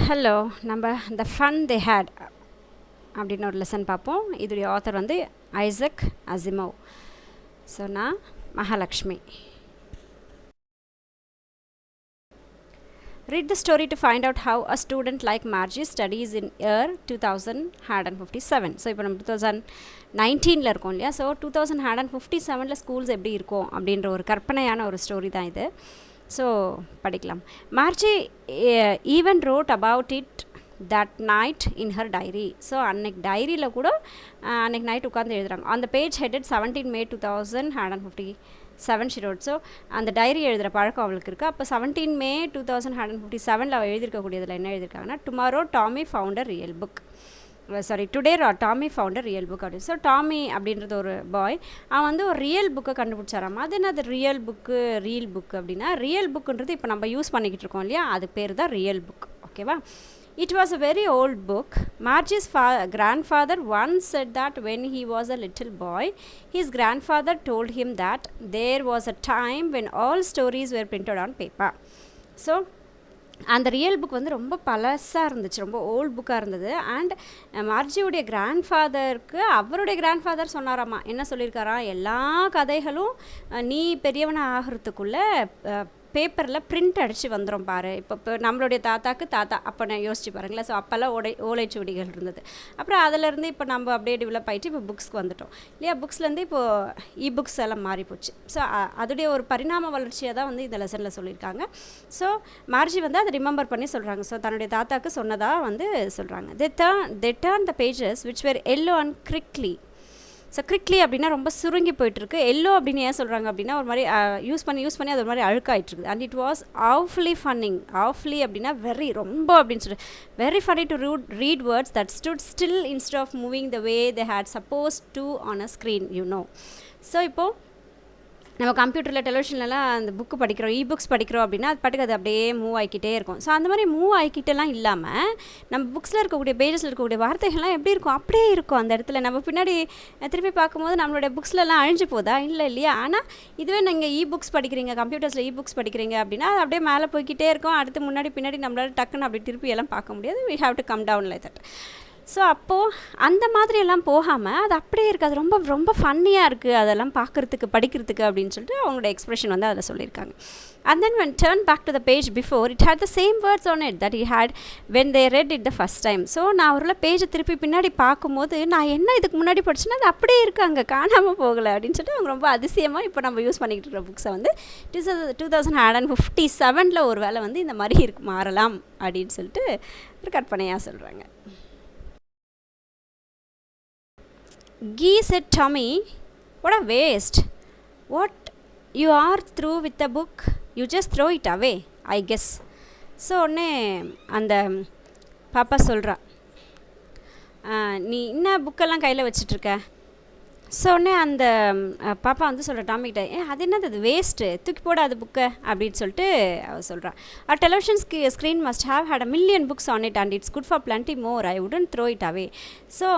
Hello நம்ம the fun they had அப்படின்னு ஒரு லெசன் பார்ப்போம். இதோடைய ஆத்தர் வந்து ஐசக் அசிமோவ். ஸோ நான் Mahalakshmi. Read the story to find out how a student like Margie studies in year 2157. So இப்போ நம்ம 2019 இருக்கோம் இல்லையா. ஸோ 2157 ஸ்கூல்ஸ் எப்படி இருக்கும் அப்படின்ற ஒரு கற்பனையான ஒரு ஸ்டோரி தான் இது. ஸோ படிக்கலாம். Margie even wrote about it that night in her diary. So அன்னைக்கு டைரியில் கூட அன்னைக்கு நைட் உட்காந்து எழுதுகிறாங்க. அந்த page headed 17 May 2157 she wrote. So அந்த டைரி எழுதுகிற பழக்கம் அவளுக்கு இருக்குது. அப்போ 17 May 2157 அவள் எழுதியிருக்கக்கூடியதில் என்ன எழுதியிருக்காங்கன்னா, tomorrow Tommy found a real book. Today Tommy found a real book அப்படின்னு. ஸோ டாமி அப்படின்றது ஒரு பாய், அவன் வந்து ஒரு ரியல் புக்கை கண்டுபிடிச்சாராமா. அது என்ன, அது ரியல் புக்கு ரீல் புக் அப்படின்னா, ரியல் புக்குன்றது இப்போ நம்ம யூஸ் பண்ணிக்கிட்டு இருக்கோம் இல்லையா, அது பேர் தான் ரியல் புக். ஓகேவா? It was a very old book. Margie's grandfather once said that when he was a little boy, his grandfather told him that there was a time when all stories were printed on paper. So அந்த real book வந்து ரொம்ப பழசாக இருந்துச்சு, ரொம்ப volt புக்காக இருந்தது. And மார்ஜியோடைய கிராண்ட்ஃபாதருக்கு அவருடைய grandfather சொன்னாராம்மா, என்ன சொல்லியிருக்காராம், எல்லா கதைகளும் நீ பெரியவனை ஆகிறதுக்குள்ளே பேப்பரில் பிரிண்ட் அடித்து வந்துடும் பாரு. இப்போ நம்மளுடைய தாத்தாக்கு தாத்தா அப்போ நான் யோசிச்சு பாருங்களேன். ஸோ அப்போல்லாம் ஓலைச்சுவடிகள் இருந்தது. அப்புறம் அதிலேருந்து இப்போ நம்ம அப்படியே டெவலப் ஆகிட்டு இப்போ புக்ஸ்க்கு வந்துட்டோம் இல்லையா. புக்ஸ்லேருந்து இப்போது புக்ஸ் எல்லாம் மாறி போச்சு. ஸோ அதோடைய ஒரு பரிணாம வளர்ச்சியாக தான் வந்து இந்த லெசனில் சொல்லியிருக்காங்க. ஸோ மார்ஜி வந்து அதை ரிமெம்பர் பண்ணி சொல்கிறாங்க. ஸோ தன்னுடைய தாத்தாக்கு சொன்னதாக வந்து சொல்கிறாங்க. they turn the pages which were yellow and crinkly. So crinkly அப்படின்னா ரொம்ப சுருங்கி போயிட்டுருக்கு. எல்லோ அப்படின்னு ஏன் சொல்கிறாங்க அப்படின்னா, ஒரு மாதிரி யூஸ் பண்ணி அது ஒரு மாதிரி அழுக்காயிட்டுருக்குது. And it was awfully funny. awfully அப்படின்னா வெரி, ரொம்ப அப்படின்னு சொல்லிட்டு, very funny to read words that stood still instead of moving the way they had suppose to on a screen you know. So இப்போது நம்ம கம்ப்யூட்டரில் டெலிவிஷன்லலாம் அந்த புக்கு படிக்கிறோம், books படிக்கிறோம் அப்படின்னா அது பாட்டுக்கு அது அப்படியே மூவ் ஆகிக்கிட்டே இருக்கும். ஸோ அந்த மாதிரி மூவ் ஆகிக்கிட்டெல்லாம் இல்லாமல் நம்ம புக்ஸில் இருக்கக்கூடிய பேஜஸில் இருக்கக்கூடிய வார்த்தைகள்லாம் எப்படி இருக்கும், அப்படியே இருக்கும் அந்த இடத்துல. நம்ம பின்னாடி திருப்பி பார்க்கும்போது நம்மளுடைய புக்ஸ்லலாம் அழிஞ்சு போதா, இல்லை இல்லையா. ஆனால் இதுவே நீங்கள் புக்ஸ் படிக்கிறீங்க, கம்ப்யூட்டர்ஸில் புக்ஸ் படிக்கிறீங்க அப்படின்னா அது அப்படியே மேலே போய்கிட்டே இருக்கும். அடுத்து முன்னாடி பின்னாடி நம்மளால் டக்குன்னு அப்படி திருப்பி எல்லாம் பார்க்க முடியாது. we have to come down like that. So அப்போது அந்த மாதிரியெல்லாம் போகாமல் அது அப்படியே இருக்குது. அது ரொம்ப ரொம்ப ஃபன்னியாக இருக்குது அதெல்லாம் பார்க்குறதுக்கு, படிக்கிறதுக்கு அப்படின்னு சொல்லிட்டு அவங்களோட எக்ஸ்ப்ரெஷன் வந்து அதில் சொல்லியிருக்காங்க. And then when turned back to the page before, it had the same words on it that he had when they read it the first time. So நான் ஒரு பேஜை திருப்பி பின்னாடி பார்க்கும்போது நான் என்ன இதுக்கு முன்னாடி படிச்சேன்னா அது அப்படியே இருக்குது, அங்கே காணாமல் போகலை அப்படின்னு சொல்லிட்டு அவங்க ரொம்ப அதிசயமாக இப்போ நம்ம யூஸ் பண்ணிக்கிட்டு இருக்கிற புக்ஸை வந்து 2057 ஒரு வேளை வந்து இந்த மாதிரி மாறலாம் அப்படின்னு சொல்லிட்டு ஒரு கற்பனையாக சொல்கிறாங்க. Gee said, Tommy, what a waste. What you are through with the book, you just throw it away, I guess. So உடனே அந்த பாப்பா சொல்கிறா, நீ என்ன புக்கெல்லாம் கையில் வச்சிட்ருக்க. ஸோ உடனே அந்த பாப்பா வந்து சொல்கிற டாமிக்கிட்ட, அது என்னது, அது வேஸ்ட்டு, தூக்கி போடாது புக்கை அப்படின்னு சொல்லிட்டு அவள் சொல்கிறான். A television screen must have had a million books on it and it's good for plenty more, I wouldn't throw it away. So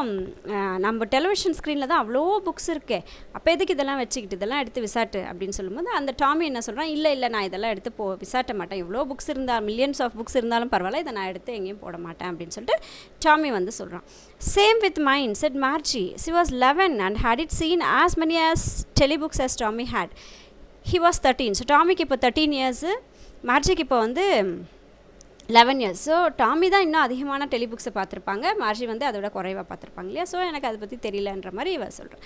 நம்ம டெலிவிஷன் ஸ்க்ரீனில் தான் அவ்வளோ புக்ஸ் இருக்கே, அப்போ எதுக்கு இதெல்லாம் வச்சுக்கிட்டு, இதெல்லாம் எடுத்து விசாட்டு அப்படின்னு சொல்லும்போது அந்த டாமி என்ன சொல்கிறான், இல்லை நான் இதெல்லாம் எடுத்து விசாட்ட மாட்டேன், எவ்வளோ புக்ஸ் இருந்தால், மில்லியன்ஸ் ஆஃப் புக்ஸ் இருந்தாலும் பரவாயில்ல, இதை நான் எடுத்து எங்கேயும் போட மாட்டேன் அப்படின்னு சொல்லிட்டு டாமி வந்து சொல்கிறான். Same with mind said Margie. She was 11 and had it seen as many as telebooks as Tommy had. He was 13. So டாமிக்கு இப்போ 13 years, மார்ஜிக்கு இப்போ வந்து 11 years. ஸோ டாமி தான் இன்னும் அதிகமான டெலிபுக்ஸை பார்த்துருப்பாங்க, மார்ஜி வந்து அதோட குறைவாக பார்த்துருப்பாங்க இல்லையா. ஸோ எனக்கு அதை பற்றி தெரியலன்ற மாதிரி இவ சொல்கிறேன்.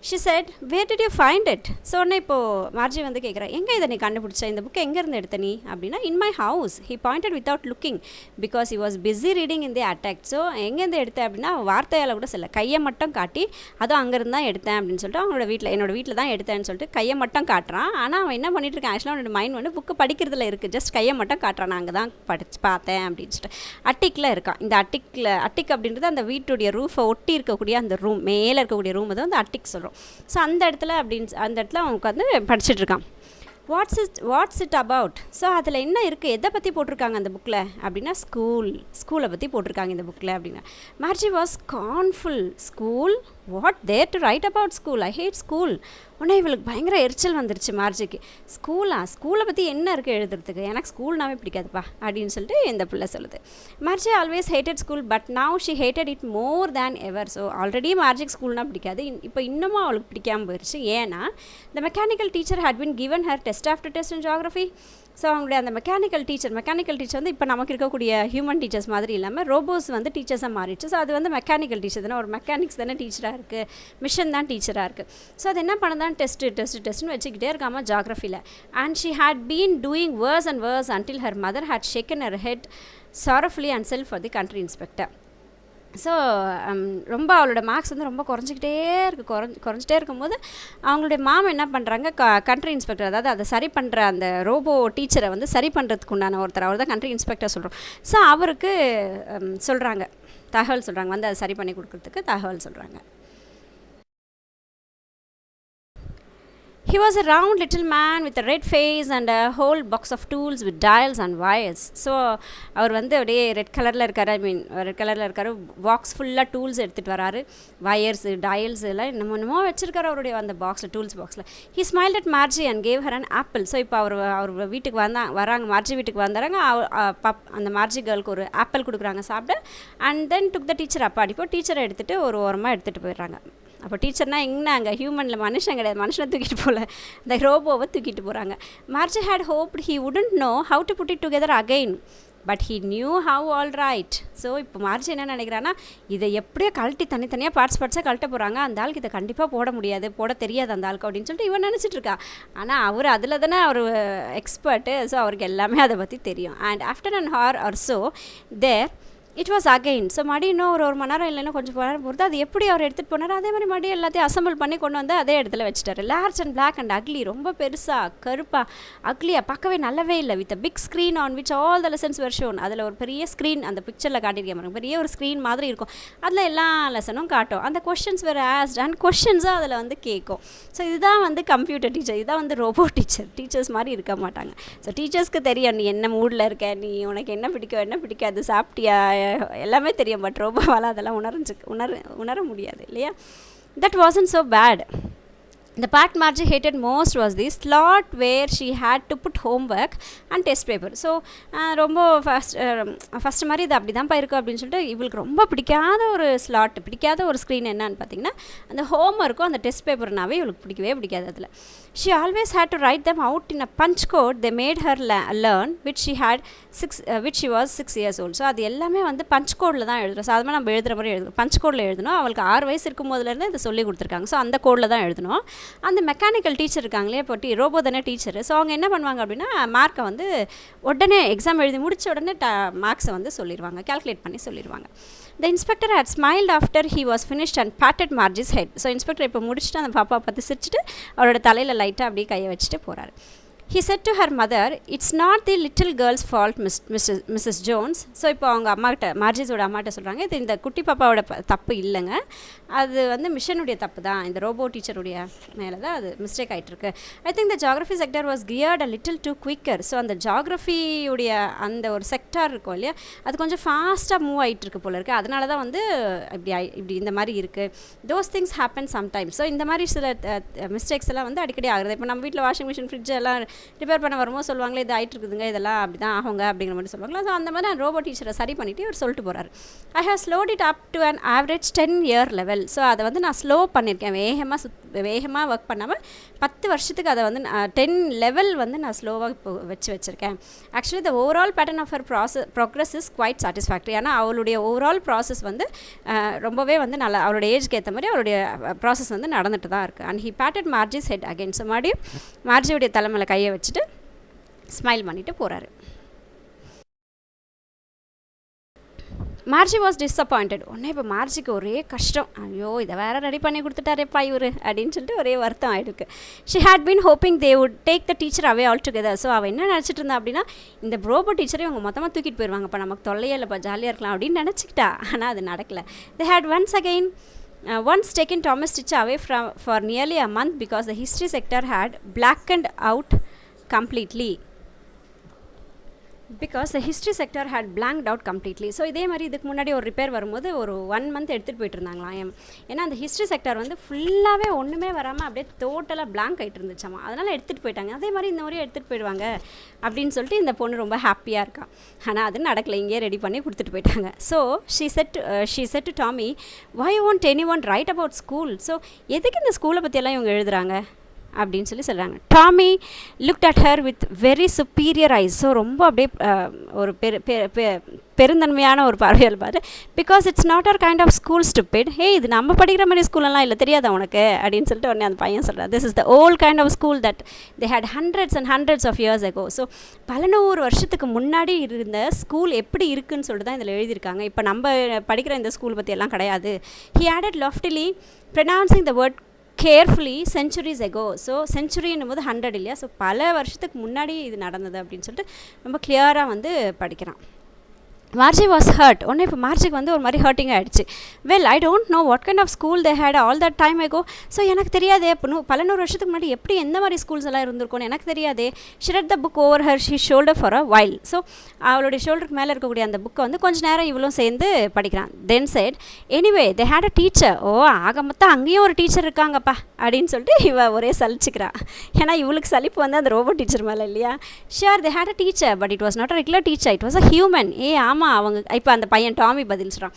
She said, where did you find it. So உடனே இப்போது மார்ஜி வந்து கேட்குறேன், எங்கே இதை நீ கண்டுபிடிச்ச, இந்த புக்கை எங்கேருந்து எடுத்த நீ அப்படின்னா, in my house. He pointed without looking because he was busy reading in the attack. So எங்கேருந்து எடுத்தேன் அப்படின்னா வார்த்தையால் கூட சொல்ல, கையை மட்டும் காட்டி அதுவும் அங்கேருந்து தான் எடுத்தேன் அப்படின்னு சொல்லிட்டு அவங்களோட என்னோடய வீட்டில் தான் எடுத்தேன்னு சொல்லிட்டு கையை மட்டும் காட்டுறான். ஆனால் அவன் என்ன பண்ணிட்டு இருக்கான், ஆக்சுவலாக அவனோட மைண்ட் வந்து புக்கு படிக்கிறதுல இருக்குது, ஜஸ்ட் கையை மட்டும் காட்டுறான், நான் அங்கே தான் பார்த்தேன் அப்படின்னு சொல்லிட்டு. அட்டிக்கில் இருக்கான். இந்த அட்டிக் அப்படின்றது அந்த வீட்டுடைய ரூஃபை ஒட்டி இருக்கக்கூடிய அந்த ரூம், மேலே இருக்கக்கூடிய ரூம் தான் வந்து அட்டிக் சொல்கிறோம். ஸோ அந்த இடத்துல அவன் உட்காந்து படிச்சுட்டு இருக்கான். Watts it about. ஸோ அதில் என்ன இருக்குது, எதை பற்றி போட்டிருக்காங்க அந்த புக்கில் அப்படின்னா, ஸ்கூலை பற்றி போட்டிருக்காங்க இந்த புக்கில் அப்படின்னா. Margie was scornful. School, what there to write about school, I hate school. உடனே இவளுக்கு பயங்கர எரிச்சல் வந்துருச்சு மார்ஜிக்கு. ஸ்கூலை பற்றி என்ன இருக்குது எழுதுறதுக்கு, எனக்கு ஸ்கூல்னாவே பிடிக்காதுப்பா அப்படின்னு சொல்லிட்டு இந்த பிள்ளை சொல்லுது. Margie always hated school but now she hated it more than ever. So already மார்ஜிக்கு ஸ்கூல்னால் பிடிக்காது, இப்போ இன்னமும் அவளுக்கு பிடிக்காமல் போயிடுச்சு. ஏன்னா the mechanical teacher had been given her test after test in geography. So அவங்களுடைய அந்த மெக்கானிக்கல் டீச்சர் வந்து இப்போ நமக்கு இருக்கக்கூடிய ஹியூமன் டீச்சர்ஸ் மாதிரி இல்லாமல் ரோபோஸ் வந்து டீச்சர்ஸாக மாறிடுச்சு. ஸோ அது வந்து மெக்கானிக்கல் டீச்சர் தானே, ஒரு மெக்கானிக்ஸ் தானே டீச்சராக இருக்குது, மிஷன் தான் டீச்சராக இருக்குது. ஸோ அது என்ன பண்ணதான் டெஸ்ட்டுன்னு வச்சுக்கிட்டே இருக்காமல் ஜாகிரஃபியில். And she had been doing worse and worse until her mother had shaken her head sorrowfully and sent for the country inspector. So ரொம்ப அவளோட மார்க்ஸ் வந்து ரொம்ப குறைஞ்சிட்டே இருக்கும்போது அவங்களுடைய மாமா என்ன பண்ணுறாங்க, கண்ட்ரி இன்ஸ்பெக்டர், அதாவது அதை சரி பண்ணுற அந்த ரோபோ டீச்சரை வந்து சரி பண்ணுறதுக்கு உண்டான ஒருத்தர், அவர் தான் கண்ட்ரி இன்ஸ்பெக்டர் சொல்கிறோம். ஸோ அவருக்கு சொல்கிறாங்க, தகவல் சொல்கிறாங்க, வந்து அதை சரி பண்ணி கொடுக்குறதுக்கு தகவல் சொல்கிறாங்க. He was a round little man with a red face and a whole box of tools with dials and wires. So அவர் வந்து அப்படியே ரெட் கலரில் இருக்கார், பாக்ஸ் ஃபுல்லாக டூல்ஸ் எடுத்துகிட்டு வராரு, வயர்ஸு டயல்ஸ் எல்லாம் என்னமோ வச்சுருக்காரு அவருடைய அந்த பாக்ஸில், டூல்ஸ் பாக்ஸில். He smiled at Margie and gave her an apple. So இப்போ அவர் வீட்டுக்கு வராங்க, மார்ஜி வீட்டுக்கு வந்துறாங்க, அந்த மார்ஜி கேர்ளுக்கு ஒரு ஆப்பிள் கொடுக்குறாங்க சாப்பிட. And then took the teacher அப்பா அடிப்போ டீச்சரை எடுத்துகிட்டு ஒரு ஓரமாக எடுத்துகிட்டு போயிடுறாங்க. அப்போ டீச்சர்னா எங்கே அங்கே ஹியூமனில் மனுஷன் கிடையாது, மனுஷனை தூக்கிட்டு போகல, இந்த ரோபோவை தூக்கிட்டு போகிறாங்க. Margie had hoped he wouldn't know how to put it together again but he knew how all right. So இப்போ மார்ஜி என்ன நினைக்கிறான்னா, இதை எப்படியோ கழட்டி தனித்தனியாக பார்ட்ஸாக கழட்ட போகிறாங்க, அந்த ஆளுக்கு இதை கண்டிப்பாக போட தெரியாது அந்த ஆளுக்கு அப்படின்னு சொல்லிட்டு இவன் நினச்சிட்டு இருக்கா. ஆனால் அவர் அதில் தானே அவர் எக்ஸ்பர்ட்டு, ஸோ அவருக்கு எல்லாமே அதை பற்றி தெரியும். And after an hour or so there it was again. So மடி இன்னும் ஒரு மணி நேரம் இல்லைன்னா கொஞ்சம் நேரம் பொறுத்து அது எப்படி அவர் எடுத்துகிட்டு போனார், அதே மாதிரி மடி எல்லாத்தையும் அசம்பிள் பண்ணி கொண்டு வந்து அதே இடத்துல வச்சுட்டாரு. Large and black and ugly, ரொம்ப பெருசாக கருப்பாக அக்லியாக பார்க்கவே நல்லாவே இல்லை. With a big screen on which all the lessons were shown. அதில் ஒரு பெரிய ஸ்க்ரீன், அந்த பிக்சரில் காட்டியிருக்கேன் பாருங்க, பெரிய ஒரு ஸ்க்ரீன் மாதிரி இருக்கும், அதில் எல்லா லெசனும் காட்டும். அந்த கொஷின்ஸ் வேறு ஆஸ்ட் அண்ட் கொஷின்ஸும் அதில் வந்து கேட்கும். ஸோ இதுதான் வந்து கம்ப்யூட்டர் டீச்சர், இதுதான் வந்து ரோபோ டீச்சர்ஸ் மாதிரி இருக்க மாட்டாங்க. ஸோ டீச்சர்ஸ்க்கு தெரியும் நீ என்ன மூடில் இருக்க, நீ உனக்கு என்ன பிடிக்கும் என்ன பிடிக்காது, சாப்பிட்டியா, எல்லாமே தெரியும். பட் ரோபோவால் அதெல்லாம் உணர முடியாது இல்லையா. That wasn't so bad. The part Margie hated most was the slot where she had to put homework and test paper. So ரொம்ப ஃபஸ்ட்டு மாதிரி இது அப்படி தான்ப்பா இருக்கும் அப்படின்னு சொல்லிட்டு இவளுக்கு ரொம்ப பிடிக்காத ஒரு ஸ்லாட், பிடிக்காத ஒரு ஸ்க்ரீன் என்னன்னு பார்த்தீங்கன்னா அந்த ஹோம்ஒர்க்கும் அந்த டெஸ்ட் பேப்பர்னாவே இவளுக்கு பிடிக்கவே பிடிக்காது. அதில் she always had to write them out in a punch code they made her learn which she was 6 years old. So அது எல்லாமே வந்து பஞ்ச் கோடில் தான் எழுதுறோம். சாதாரணமாக நம்ம எழுதுகிற மாதிரி எழுதணும், பஞ்ச் கோடில் எழுதணும். அவளுக்கு 6 வயசு இருக்கும் போதுலேருந்து இதை சொல்லி கொடுத்துருக்காங்க. ஸோ அந்த கோடில் தான் எழுதணும். அந்த மெக்கானிக்கல் டீச்சர் இருக்காங்களே, இப்போ ரோபோ தானே டீச்சரு, ஸோ அவங்க என்ன பண்ணுவாங்க அப்படின்னா மார்க்கை வந்து உடனே எக்ஸாம் எழுதி முடித்த உடனே மார்க்ஸை வந்து சொல்லிடுவாங்க, கால்குலேட் பண்ணி சொல்லிடுவாங்க. The inspector had smiled after he was finished and patted Margie's head. So inspector இப்போ முடிச்சுட்டு அந்த பாப்பா பார்த்து சிரிச்சுட்டு அவரோட தலையில் லைட்டாக அப்படியே கையை வச்சுட்டு போகிறாரு. He said to her mother, "It's not the little girl's fault, Mrs. Jones." So இப்போ அவங்க அம்மாக்கிட்ட, மார்ஜிஸோட அம்மாட்ட சொல்கிறாங்க, இது இந்த குட்டி பாப்பாவோட தப்பு இல்லைங்க, அது வந்து மிஷனுடைய தப்பு தான், இந்த ரோபோ டீச்சருடைய மேலே தான் அது மிஸ்டேக் ஆகிட்டுருக்கு. I think the geography sector was geared a little too quicker. So அந்த ஜாகிரஃபியுடைய அந்த ஒரு செக்டார் இருக்கும் இல்லையா, அது கொஞ்சம் ஃபாஸ்ட்டாக மூவ் ஆகிட்டுருக்கு போல இருக்குது, அதனால தான் வந்து இப்படி இந்த மாதிரி இருக்குது. Those things happen sometimes. So இந்த மாதிரி சில மிஸ்டேக்ஸ் எல்லாம் வந்து அடிக்கடி ஆகுது. இப்போ நம்ம வீட்டில் வாஷிங் மிஷின், ஃப்ரிட்ஜ் எல்லாம் ரிப்பேர் பண்ண வரும்போது சொல்லுவாங்களே இது ஆகிட்டு இருக்குதுங்க, இதெல்லாம் அப்படி தான் ஆகுங்க அப்படிங்கிற மாதிரி சொல்லுவாங்களா. ஸோ அந்த மாதிரி ரோபோ டீச்சரை சரி பண்ணிவிட்டு இவர் சொல்லிட்டு போகிறார். I have slowed it up to an average 10-year level. So அதை வந்து நான் ஸ்லோ பண்ணியிருக்கேன், வேகமாக ஒர்க் பண்ணாமல் 10 வருஷத்துக்கு அதை வந்து 10 level வந்து நான் ஸ்லோவாக இப்போ வச்சுருக்கேன். Actually the overall pattern of her progress is quite satisfactory. ஆனால் அவளுடைய ஓவரால் ப்ராசஸ் வந்து ரொம்பவே வந்து நல்லா, அவளுடைய ஏஜ்க்கு ஏற்ற மாதிரி அவளுடைய ப்ராசஸ் வந்து நடந்துட்டு தான் இருக்குது. And he patted Margie's head again. So மறுபடியும் மார்ஜியோடைய தலைமையில் கையை வச்சுட்டு ஸ்மைல் பண்ணிவிட்டு போகிறாரு. Margie was disappointed. உடனே இப்போ மார்ஜிக்கு ஒரே கஷ்டம், ஐயோ இதை வேறு ரெடி பண்ணி கொடுத்துட்டாரேப்பா இவர் அப்படின்னு சொல்லிட்டு ஒரே வருத்தம் ஆகிடுக்கு. She had been hoping they would take the teacher away altogether. So அவள் என்ன நினச்சிட்டு இருந்தா அப்படின்னா, இந்த ரோபோ டீச்சரை இவங்க மொத்தமாக தூக்கிட்டு போயிடுவாங்க, இப்போ நமக்கு தொல்லையே இல்லைப்பா, ஜாலியாக இருக்கலாம் அப்படின்னு நினச்சிக்கிட்டா. ஆனால் அது நடக்கலை. They had once taken Thomas Stitch away for nearly a month because the history sector had blackened out completely. Because the history sector had blanked out completely. So இதே மாதிரி இதுக்கு முன்னாடி ஒரு ரிப்பேர் வரும்போது ஒரு 1 month எடுத்துகிட்டு போயிட்டு இருந்தாங்களாம். ஏன்னா அந்த ஹிஸ்ட்ரி செக்டர் வந்து ஃபுல்லாகவே ஒன்றுமே வராமல் அப்படியே டோட்டலாக பிளாங்க் ஆகிட்டு இருந்துச்சாமா. அதனால் எடுத்துகிட்டு போயிட்டாங்க. அதே மாதிரி இந்த முறையும் எடுத்துகிட்டு போயிடுவாங்க அப்படின்னு சொல்லிட்டு இந்த பொண்ணு ரொம்ப ஹாப்பியாக இருக்கா. ஆனால் அது நடக்கலை, இங்கேயே ரெடி பண்ணி கொடுத்துட்டு போயிட்டாங்க. So she said to Tommy, why won't anyone write about school? So எதுக்கு இந்த ஸ்கூலை பற்றியெல்லாம் இவங்க எழுதுகிறாங்க அப்படின்னு சொல்கிறாங்க. Tommy looked at her with very superior eyes. So ரொம்ப அப்படியே ஒரு பெருந்தன்மையான ஒரு பார்வையால் பாரு. Because it's not our kind of school stupid. Hey, இது நம்ம படிக்கிற மாதிரி ஸ்கூலெல்லாம் இல்லை, தெரியாதா உனக்கு அப்படின்னு சொல்லிட்டு உடனே அந்த பையன் சொல்கிறான், this is the old kind of school that they had hundreds and hundreds of years ago. So பல 100 வருஷத்துக்கு முன்னாடி இருந்த ஸ்கூல் எப்படி இருக்குன்னு சொல்லிட்டு தான் இதில் எழுதியிருக்காங்க. இப்போ நம்ம படிக்கிற இந்த ஸ்கூல் பற்றியெல்லாம் கிடையாது. He added loftily pronouncing the word carefully centuries ago. So சென்ச்சுரின்னும் போது 100 இல்லையா. ஸோ பல வருஷத்துக்கு முன்னாடி இது நடந்தது அப்படின்னு சொல்லிட்டு ரொம்ப கிளியராக வந்து படிக்கிறான். Margie was hurt. ஒன்று இப்போ மார்ஜிக்கு வந்து ஒரு மாதிரி ஹர்ட்டிங் ஆகிடுச்சு. Well, I don't know what kind of school they had all that time ago. So எனக்கு தெரியாதே, இப்போ பல 100 வருஷத்துக்கு முன்னாடி எப்படி எந்த மாதிரி ஸ்கூல்ஸ் எல்லாம் இருந்திருக்கும்னு எனக்கு தெரியாதே. She read the book over her she shoulder for a while. So அவளுடைய ஷோல்டருக்கு மேலே இருக்கக்கூடிய அந்த புக்கை வந்து கொஞ்சம் நேரம் இவளும் சேர்ந்து படிக்கிறான். Then said, anyway they had a teacher. ஓ, ஆக மொத்தம் அங்கேயும் ஒரு டீச்சர் இருக்காங்கப்பா அப்படின்னு சொல்லிட்டு இவ ஒரே சலிச்சுக்கிறா. ஏன்னா இவளுக்கு சலிப்பு வந்து அந்த ரோபோட் டீச்சர் மேலே இல்லையா. Sure they had a teacher but it was not a regular teacher, it was a human. ஆமாம், அவங்க இப்போ அந்த பையன் டாமி பதில் சொல்கிறான்,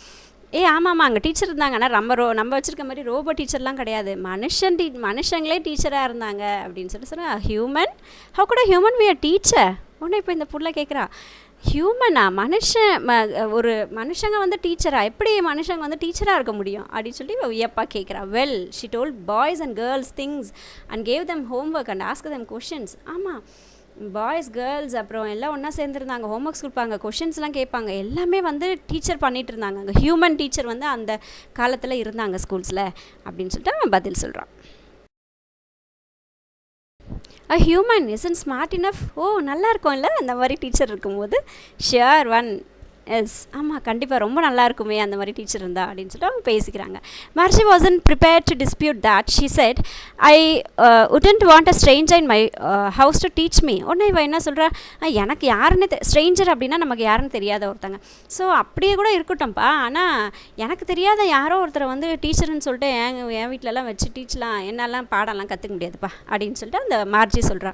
ஆமாம்மா அங்கே டீச்சர் இருந்தாங்க, ஆனால் நம்ம வச்சுருக்க மாதிரி ரோபோ டீச்சர்லாம் கிடையாது, மனுஷங்களே டீச்சராக இருந்தாங்க அப்படின்னு சொல்கிறேன். Human, how could a human be a teacher? ஒன்று இப்போ இந்த புள்ள கேட்குறா, ஹியூமனா, ஒரு மனுஷங்க வந்து டீச்சரா, எப்படி மனுஷங்க வந்து டீச்சராக இருக்க முடியும் அப்படின்னு சொல்லி வியப்பா கேட்குறா. Well, she told boys and girls things and gave them homework and ask them questions. ஆமாம், பாய்ஸ் கேர்ள்ஸ் அப்புறம் எல்லாம் ஒன்றா சேர்ந்துருந்தாங்க, ஹோம்ஒர்க்ஸ் கொடுப்பாங்க, கொஷின்ஸ்லாம் கேட்பாங்க, எல்லாமே வந்து டீச்சர் பண்ணிகிட்டு இருந்தாங்க. அங்கே ஹியூமன் டீச்சர் வந்து அந்த காலத்தில் இருந்தாங்க ஸ்கூல்ஸில் அப்படின்னு சொல்லிட்டு அவன் பதில் சொல்கிறான். A human isn't smart enough. ஓ, நல்லா இருக்கும்ல அந்த மாதிரி டீச்சர் இருக்கும்போது. ஷியர் ஒன் எஸ், ஆமாம் கண்டிப்பாக ரொம்ப நல்லா இருக்குமே அந்த மாதிரி டீச்சர் இருந்தா அப்படின்னு சொல்லிட்டு அவங்க பேசிக்கிறாங்க. Marshy wasn't prepared to dispute that. She said, I wouldn't want a stranger in my house to teach me. உடனே இவ என்ன சொல்கிறா, எனக்கு யாருன்னு ஸ்ட்ரேஞ்சர் அப்படின்னா நமக்கு யாருன்னு தெரியாத ஒருத்தங்க. ஸோ அப்படியே கூட இருக்கட்டும்ப்பா, ஆனால் எனக்கு தெரியாத யாரோ ஒருத்தரை வந்து டீச்சர்னு சொல்லிட்டு என் வீட்டிலலாம் வச்சு டீச்சலாம் என்னெல்லாம் பாடம்லாம் கற்றுக்க முடியாதுப்பா அப்படின்னு சொல்லிட்டு அந்த மார்ஜி சொல்கிறா.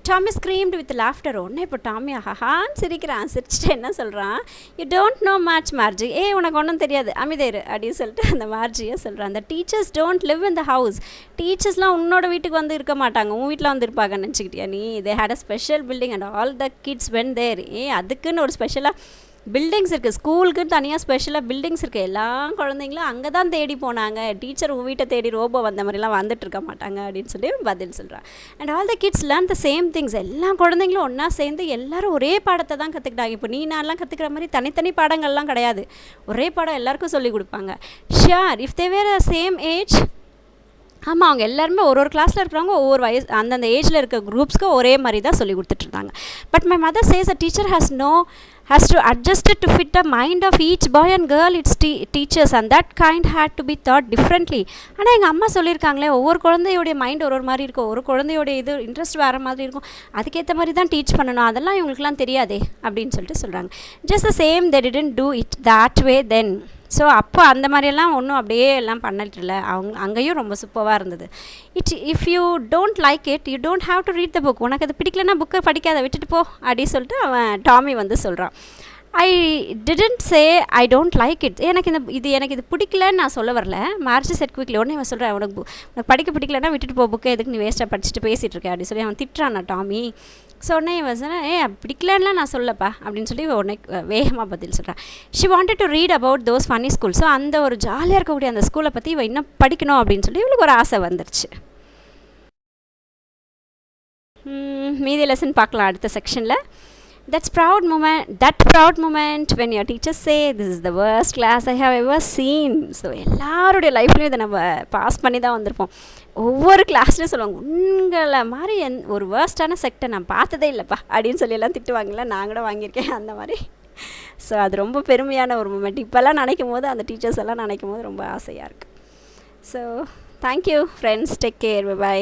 Tommy screamed with laughter. உடனே இப்போ டாமி ஹஹான்னு சிரிக்கிறான். சிரிச்சுட்டு என்ன சொல்கிறான், you don't know match Margie. உனக்கு ஒன்றும் தெரியாது, அமைதியாரு அப்படின்னு சொல்லிட்டு அந்த மார்ஜியை சொல்கிறான். அந்த teachers don't live in the house. டீச்சர்ஸ்லாம் உன்னோட வீட்டுக்கு வந்து இருக்க மாட்டாங்க, உன் வீட்டில் வந்து இருப்பாங்கன்னு நினச்சிக்கிட்டியா நீ. They had a special building and all the kids went there. அதுக்குன்னு ஒரு ஸ்பெஷலாக பில்டிங்ஸ் இருக்குது, ஸ்கூலுக்குன்னு தனியாக ஸ்பெஷலாக பில்டிங்ஸ் இருக்குது. எல்லா குழந்தைங்களும் அங்கே தான் தேடி போனாங்க, டீச்சர் உங்கள் வீட்டை தேடி ரோபோ வந்த மாதிரிலாம் வந்துட்டு இருக்க மாட்டாங்க அப்படின்னு சொல்லி பதில் சொல்கிறான். And all the kids learn the same things. எல்லா குழந்தைங்களும் ஒன்றா சேர்ந்து எல்லாரும் ஒரே பாடத்தை தான் கற்றுக்கிட்டாங்க. இப்போ நான்லாம் கற்றுக்கிற மாதிரி தனித்தனி பாடங்கள்லாம் கிடையாது, ஒரே பாடம் எல்லாருக்கும் சொல்லிக் கொடுப்பாங்க. Sure if they were the same age. ஆமாம், அவங்க எல்லாருமே ஒரு கிளாஸில் இருக்கிறவங்க ஒவ்வொரு வயசு அந்தந்த ஏஜில் இருக்க குரூப்ஸ்க்கு ஒரே மாதிரி தான் சொல்லி கொடுத்துட்ருந்தாங்க. But my mother says a teacher has to adjust it to fit the mind of each boy and girl its teachers and that kind had to be thought differently. ஆனால் எங்கள் அம்மா சொல்லியிருக்காங்களே, ஒவ்வொரு குழந்தையோடைய மைண்ட் ஒரு மாதிரி இருக்கும், ஒரு குழந்தையோடைய இது இன்ட்ரெஸ்ட் வேறு மாதிரி இருக்கும், அதுக்கேற்ற மாதிரி தான் டீச் பண்ணணும், அதெல்லாம் இவங்களுக்குலாம் தெரியாதே அப்படின்னு சொல்லிட்டு சொல்கிறாங்க. Just the same they didn't do it that way then. So அப்போ அந்த மாதிரியெல்லாம் ஒன்றும் அப்படியே எல்லாம் பண்ணிட்டுல, அங்கேயும் ரொம்ப சூப்பராக இருந்தது. If you don't like it you don't have to read the book. உனக்கு அது பிடிக்கலன்னா புக்கை படிக்காத, விட்டுட்டு போ அப்படின்னு சொல்லிட்டு அவன் டாமி வந்து சொல்கிறான். I didn't say I don't like it. எனக்கு இது பிடிக்கலன்னு நான் சொல்ல வரல. Margie set quickly. உடனே அவன் சொல்கிறேன், உனக்கு படிக்க பிடிக்கலன்னா விட்டுட்டு போ புக்கை, எதுக்கு நீ வேஸ்ட்டாக படிச்சுட்டு பேசிகிட்டு இருக்கேன் அப்படின்னு சொல்லி அவன் திட்டுறான் டாமி. ஸோ உடனே இவன் சொன்னேன், பிடிக்கலன்னா நான் சொல்லப்பா அப்படின்னு சொல்லி உடனே வேகமாக பதில் சொல்கிறான். She wanted to read about those funny school. So அந்த ஒரு ஜாலியாக இருக்கக்கூடிய அந்த ஸ்கூலை பற்றி இவன் இன்னும் படிக்கணும் அப்படின்னு சொல்லி இவளுக்கு ஒரு ஆசை வந்துருச்சு. மீதி லெசன் பார்க்கலாம் அடுத்த செக்ஷனில். That proud moment when your teachers say this is the worst class I have ever seen. So எல்லாருடைய லைஃப்லையும் இதை நம்ம பாஸ் பண்ணி தான் வந்திருப்போம். ஒவ்வொரு கிளாஸ்லேயும் சொல்லுவாங்க, உங்களை மாதிரி ஒரு வேர்ஸ்டான செக்டை நான் பார்த்ததே இல்லைப்பா அப்படின்னு சொல்லி எல்லாம் திட்டுவாங்கல்ல, நான் கூட வாங்கியிருக்கேன் அந்த மாதிரி. ஸோ அது ரொம்ப பெருமையான ஒரு மூமெண்ட். இப்போல்லாம் நினைக்கும் போது அந்த டீச்சர்ஸ் எல்லாம் நினைக்கும் போது ரொம்ப ஆசையாக இருக்குது. So thank you friends, take care, by.